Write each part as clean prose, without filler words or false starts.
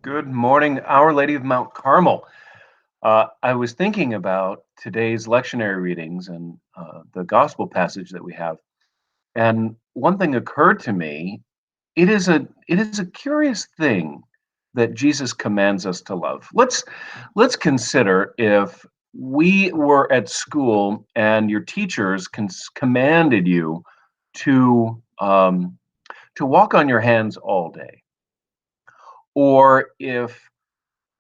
Good morning, Our Lady of Mount Carmel. I was thinking about today's lectionary readings and the gospel passage that we have, and one thing occurred to me. It is a curious thing that Jesus commands us to love. Let's consider if we were at school and your teachers commanded you to to walk on your hands all day, or if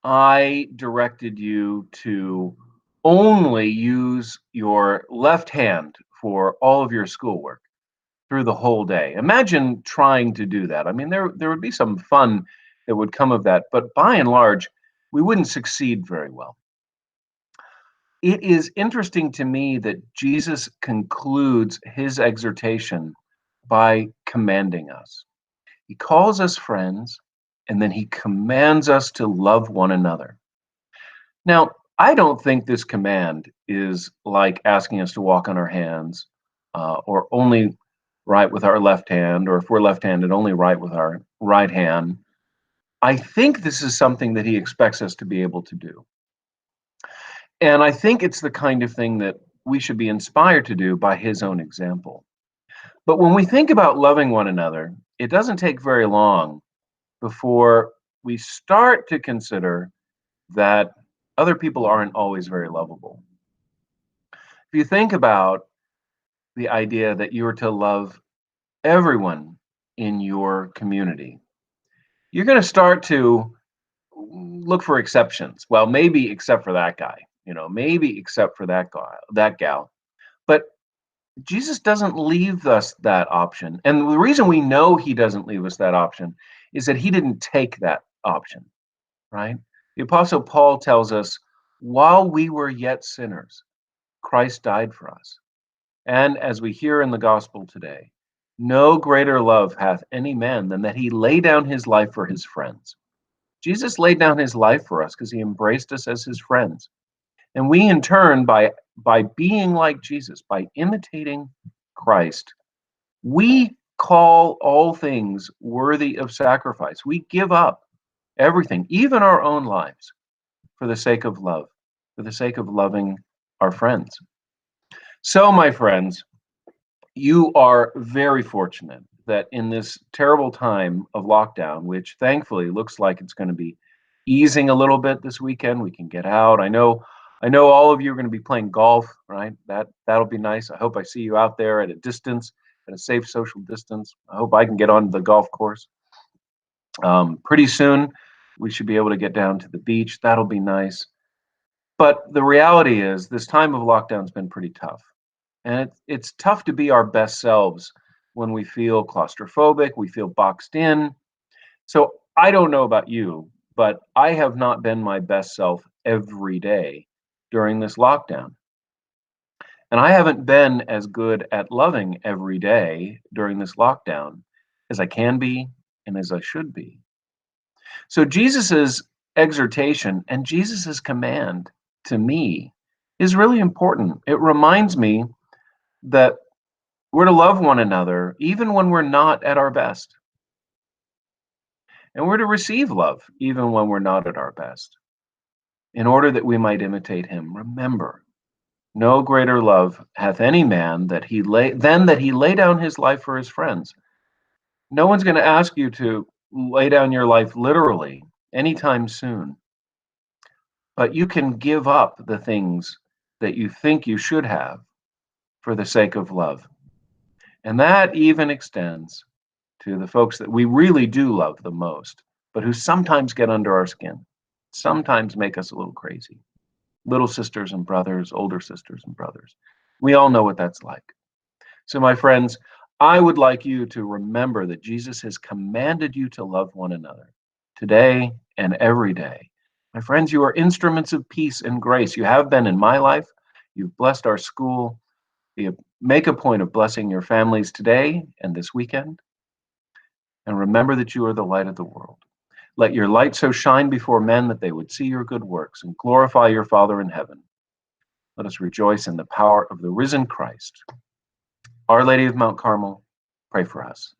I directed you to only use your left hand for all of your schoolwork through the whole day. Imagine trying to do that. I mean, there would be some fun that would come of that, but by and large, we wouldn't succeed very well. It is interesting to me that Jesus concludes his exhortation by commanding us. He calls us friends, and then he commands us to love one another. Now, I don't think this command is like asking us to walk on our hands, or only write with our left hand, or if we're left handed, only write with our right hand. I think this is something that he expects us to be able to do. And I think it's the kind of thing that we should be inspired to do by his own example. But when we think about loving one another, it doesn't take very long before we start to consider that other people aren't always very lovable. If you think about the idea that you are to love everyone in your community, you're going to start to look for exceptions. Well, maybe except for that guy, maybe except for that guy, that gal. But Jesus doesn't leave us that option. And the reason we know he doesn't leave us that option is that he didn't take that option, right? The Apostle Paul tells us, while we were yet sinners, Christ died for us. And as we hear in the gospel today, no greater love hath any man than that he lay down his life for his friends. Jesus laid down his life for us because he embraced us as his friends. And we in turn, by being like Jesus, by imitating Christ, we call all things worthy of sacrifice. We give up everything, even our own lives, for the sake of love, for the sake of loving our friends. So, my friends, you are very fortunate that in this terrible time of lockdown, which thankfully looks like it's going to be easing a little bit this weekend, we can get out. I know all of you are going to be playing golf, right? That'll be nice. I hope I see you out there at a distance, at a safe social distance. I hope I can get on the golf course. Pretty soon, we should be able to get down to the beach. That'll be nice. But the reality is, this time of lockdown's been pretty tough. And it's tough to be our best selves when we feel claustrophobic, we feel boxed in. So I don't know about you, but I have not been my best self every day during this lockdown. And I haven't been as good at loving every day during this lockdown as I can be and as I should be. So Jesus's exhortation and Jesus's command to me is really important. It reminds me that we're to love one another even when we're not at our best. And we're to receive love even when we're not at our best, in order that we might imitate him. Remember, no greater love hath any man than that he lay down his life for his friends. No one's going to ask you to lay down your life literally anytime soon, but you can give up the things that you think you should have for the sake of love. And that even extends to the folks that we really do love the most, but who sometimes get under our skin, sometimes make us a little crazy. Little sisters and brothers, older sisters and brothers. We all know what that's like. So, my friends, I would like you to remember that Jesus has commanded you to love one another today and every day. My friends, you are instruments of peace and grace. You have been in my life. You've blessed our school. You make a point of blessing your families today and this weekend. And remember that you are the light of the world. Let your light so shine before men that they would see your good works and glorify your Father in heaven. Let us rejoice in the power of the risen Christ. Our Lady of Mount Carmel, pray for us.